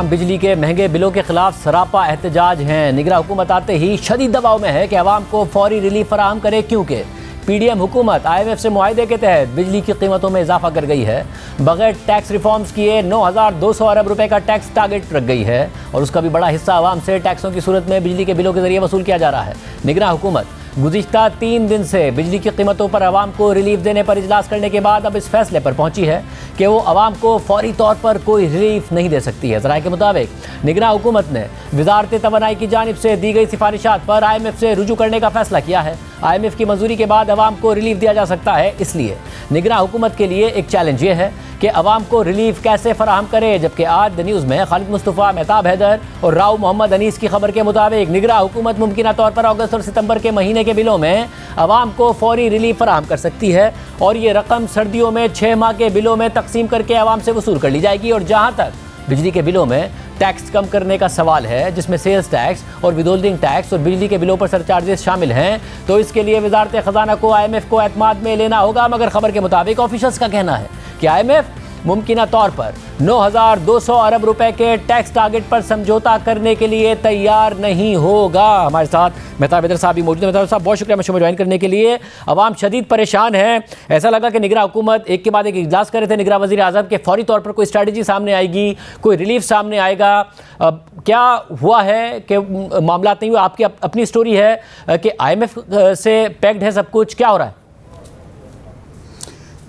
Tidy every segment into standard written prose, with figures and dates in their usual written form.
अवाम बिजली के महंगे बिलों के खिलाफ सरापा एहतजाज हैं। निगरां हुकूमत आते ही शदीद दबाव में है कि अवाम को फौरी रिलीफ फराहम करे, क्योंकि पीडीएम हुकूमत IMF से मुआहदे के तहत बिजली की कीमतों में इजाफा कर गई है। बगैर टैक्स रिफॉर्म्स किए 9,200 अरब रुपए का टैक्स टारगेट रख गई है और उसका भी बड़ा हिस्सा अवाम से टैक्सों की सूरत में बिजली के बिलों के जरिए वसूल किया जा रहा है। निगरां हुकूमत गुज़िश्ता 3 दिन से बिजली की कीमतों पर अवाम को रिलीफ देने पर इजलास करने के बाद अब इस फैसले पर पहुंची है कि वो अवाम को फौरी तौर पर कोई रिलीफ नहीं दे सकती है। ज़राए के मुताबिक निगरां हुकूमत ने वज़ारत तवानाई की जानिब से दी गई सिफारिशात पर IMF से रुजू करने का फैसला किया है। IMF की मंजूरी के बाद अवाम को रिलीफ दिया जा सकता है। इसलिए निगरां हुकूमत के लिए एक चैलेंज ये है कि अवाम को रिलीफ कैसे फराहम करे। जबकि आज द न्यूज़ में खालिद मुस्तफ़ा, मेहताब हैदर और राव मोहम्मद अनीस की खबर के मुताबिक निगरां हुकूमत मुमकिन तौर पर अगस्त और सितंबर के महीने के बिलों में अवाम को फौरी रिलीफ फराहम कर सकती है और ये रकम सर्दियों में 6 माह के बिलों में तकसीम करके अवाम से वसूल कर ली जाएगी। और जहाँ तक बिजली के बिलों में टैक्स कम करने का सवाल है, जिसमें सेल्स टैक्स और विदहोल्डिंग टैक्स और बिजली के बिलों पर सरचार्जेस शामिल हैं, तो इसके लिए वज़ारत ख़जाना को IMF को एतमाद में लेना होगा। मगर खबर के मुताबिक ऑफिशियल्स का कहना है कि IMF मुमकिन तौर पर 9,200 अरब रुपए के टैक्स टारगेट पर समझौता करने के लिए तैयार नहीं होगा। हमारे साथ मेहताब हैदर साहब भी मौजूद हैं। मेहताब साहब, बहुत शुक्रिया मशो में ज्वाइन करने के लिए। अवाम शदीद परेशान है। ऐसा लगा कि निगरां हुकूमत एक के बाद एक इजलास कर रहे थे निगरां वज़ीर आज़म के, फौरी तौर पर कोई स्ट्रैटेजी सामने आएगी, कोई रिलीफ सामने आएगा। क्या हुआ है कि मामला नहीं हुआ? आपकी अपनी स्टोरी है कि IMF से पैक्ड है सब कुछ, क्या हो रहा है?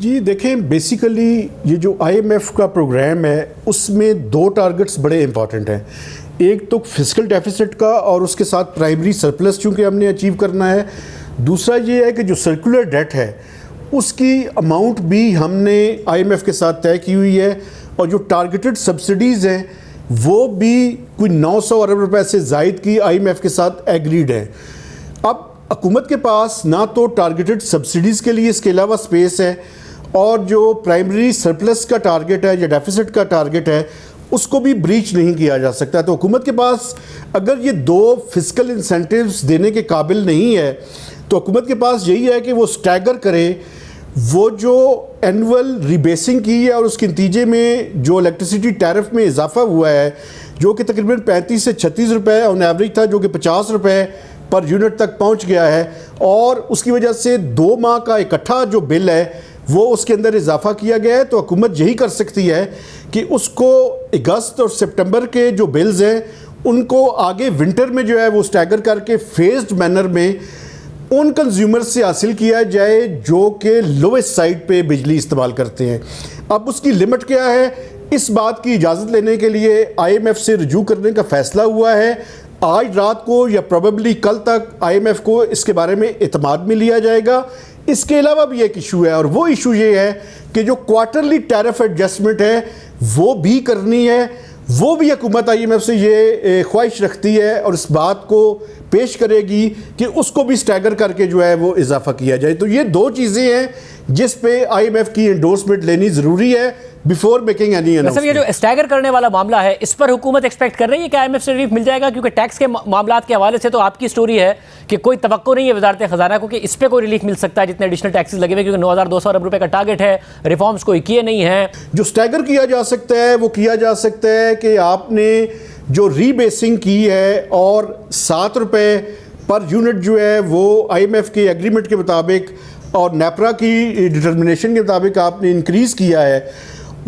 जी देखें, बेसिकली ये जो IMF का प्रोग्राम है उसमें 2 टारगेट्स बड़े इंपॉर्टेंट हैं। एक तो फिस्कल डेफिसिट का और उसके साथ प्राइमरी सरप्लस चूँकि हमने अचीव करना है। दूसरा ये है कि जो सर्कुलर डेट है उसकी अमाउंट भी हमने IMF के साथ तय की हुई है और जो टारगेटेड सब्सिडीज़ हैं वो भी कोई 900 अरब रुपए से ज़ायद की IMF के साथ एग्रीड है। अब हुकूमत के पास ना तो टारगेटेड सब्सिडीज़ के लिए इसके अलावा स्पेस है और जो प्राइमरी सरप्लस का टारगेट है या डेफिसिट का टारगेट है उसको भी ब्रीच नहीं किया जा सकता। तो हुकूमत के पास अगर ये 2 फिस्कल इंसेंटिव्स देने के काबिल नहीं है तो हुकूमत के पास यही है कि वो स्टैगर करे वो जो एनुअल रीबेसिंग की है और उसके नतीजे में जो इलेक्ट्रिसिटी टैरिफ में इजाफा हुआ है जो कि तकरीबन 35 से 36 रुपये ऑन एवरेज था, जो कि 50 रुपये पर यूनिट तक पहुंच गया है और उसकी वजह से 2 माह का इकट्ठा जो बिल है वो उसके अंदर इजाफा किया गया है। तो हुकूमत यही कर सकती है कि उसको अगस्त और सितंबर के जो बिल्स हैं उनको आगे विंटर में जो है वो स्टैगर करके फेज्ड मैनर में उन कंज्यूमर्स से हासिल किया जाए जो कि लोवेस्ट साइड पे बिजली इस्तेमाल करते हैं। अब उसकी लिमिट क्या है, इस बात की इजाज़त लेने के लिए IMF से रुजू करने का फ़ैसला हुआ है। आज रात को या प्रोबेबली कल तक IMF को इसके बारे में एतमाद में लिया जाएगा। इसके अलावा भी एक इशू है और वो इशू ये है कि जो क्वार्टरली टैरिफ एडजस्टमेंट है वो भी करनी है। वो भी हुकूमत IMF से ये ख्वाहिश रखती है और इस बात को पेश करेगी कि उसको भी स्टैगर करके जो है वो इजाफा किया जाए। तो ये 2 चीज़ें हैं जिस पे IMF की एंडोर्समेंट लेनी ज़रूरी है बिफोर मेकिंग एनी अनाउंसमेंट। ये जो स्टैगर करने वाला मामला है इस पर हुकूमत एक्सपेक्ट कर रही है कि IMF से रिलीफ मिल जाएगा? क्योंकि टैक्स के मामलात के हवाले से तो आपकी स्टोरी है कि कोई तवक्को नहीं है वज़ारत ख़जाना को कि इस पर कोई रिलीफ मिल सकता है जितने एडिशनल टैक्सेस लगे हुए, क्योंकि 9,200 अरब रुपए का टारगेट है, रिफॉर्म्स कोई किए नहीं हैं। जो स्टैगर किया जा सकता है वो किया जा सकता है कि आपने जो रीबेसिंग की है और 7 रुपये पर यूनिट जो है वो IMF के एग्रीमेंट के मुताबिक और नेपरा की डिटर्मिनेशन के मुताबिक आपने इंक्रीज़ किया है,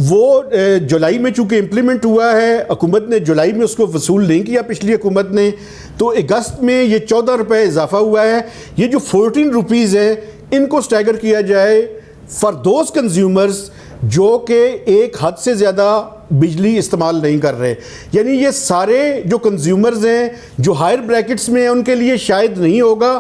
वो जुलाई में चूँकि इम्प्लीमेंट हुआ है, हुकूमत ने जुलाई में उसको वसूल नहीं किया पिछली हुकूमत ने, तो अगस्त में ये 14 रुपये इजाफा हुआ है। ये जो 14 रुपीज़ है इनको स्टैगर किया जाए फॉर दोज कंज्यूमर्स जो कि एक हद से ज़्यादा बिजली इस्तेमाल नहीं कर रहे। यानी ये सारे जो कंज्यूमर्स हैं जो हायर ब्रैकेट्स में हैं उनके लिए शायद नहीं होगा,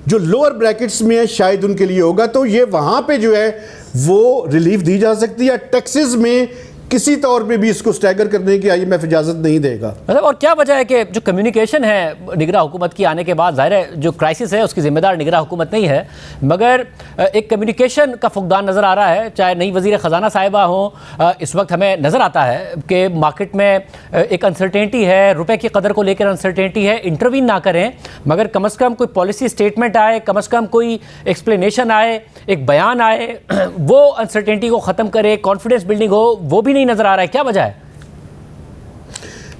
जो लोअर ब्रैकेट्स में है शायद उनके लिए होगा। तो ये वहाँ पे जो है वो रिलीफ दी जा सकती है। टैक्सेस में किसी तौर पे भी इसको स्टैगर करने की IMF इजाज़त नहीं देगा। मतलब और क्या वजह है कि जो कम्युनिकेशन है निगरां हुकूमत की आने के बाद, ज़ाहिर है जो क्राइसिस है उसकी जिम्मेदार निगरां हुकूमत नहीं है, मगर एक कम्युनिकेशन का फुकदान नज़र आ रहा है। चाहे नई वज़ीर ख़जाना साहिबा हो, इस वक्त हमें नज़र आता है कि मार्केट में एक अनसर्टेनिटी है, रुपए की कदर को लेकर अनसर्टेनिटी है। इंटरवीन ना करें मगर कम अज़ कम कोई पॉलिसी स्टेटमेंट आए, कम अज़ कम कोई एक्सप्लेनेशन आए, एक बयान आए, वो अनसर्टेनिटी को ख़त्म करे, कॉन्फिडेंस बिल्डिंग हो, वो भी नहीं नज़र आ रहा है। क्या वजह है?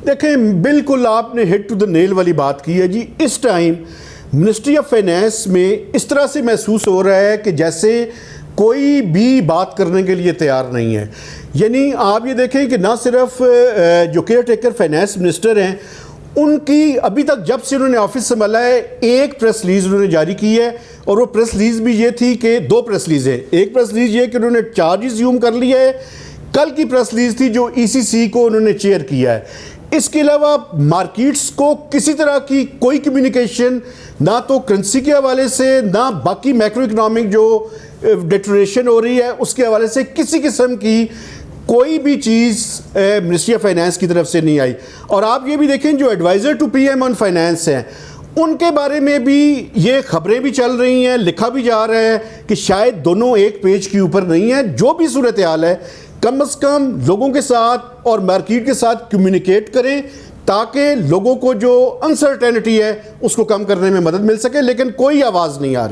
देखें, बिल्कुल आपने हिट टू द नेल वाली बात की है जी। इस टाइम मिनिस्ट्री ऑफ फाइनेंस में इस तरह से महसूस हो रहा है कि जैसे कोई भी बात करने के लिए तैयार नहीं है। यानी आप ये देखें कि ना सिर्फ जो केयर टेकर फाइनेंस मिनिस्टर हैं, उनकी अभी तक जब से उन्होंने ऑफिस संभाला है एक प्रेस रिलीज उन्होंने जारी की है, और वो प्रेस रिलीज भी ये थी कि दो प्रेस रिलीज है। एक प्रेस रिलीज ये कि उन्होंने चार्ज रिज्यूम कर लिया है, कल की प्रेस रिलीज थी जो ईसीसी को उन्होंने चेयर किया है। इसके अलावा मार्केट्स को किसी तरह की कोई कम्युनिकेशन ना तो करेंसी के हवाले से, ना बाकी मैक्रो इकनॉमिक जो डिटोरेशन हो रही है उसके हवाले से किसी किस्म की कोई भी चीज़ मिनिस्ट्री ऑफ फाइनेंस की तरफ से नहीं आई। और आप ये भी देखें, जो adviser to PM on finance हैं, उनके बारे में भी ये खबरें भी चल रही हैं, लिखा भी जा रहा है कि शायद दोनों एक पेज के ऊपर नहीं है। जो भी सूरत हाल है, कम से कम लोगों के साथ और मार्केट के साथ कम्युनिकेट करें ताकि लोगों को जो अनसर्टेनिटी है उसको कम करने में मदद मिल सके, लेकिन कोई आवाज़ नहीं आ रही।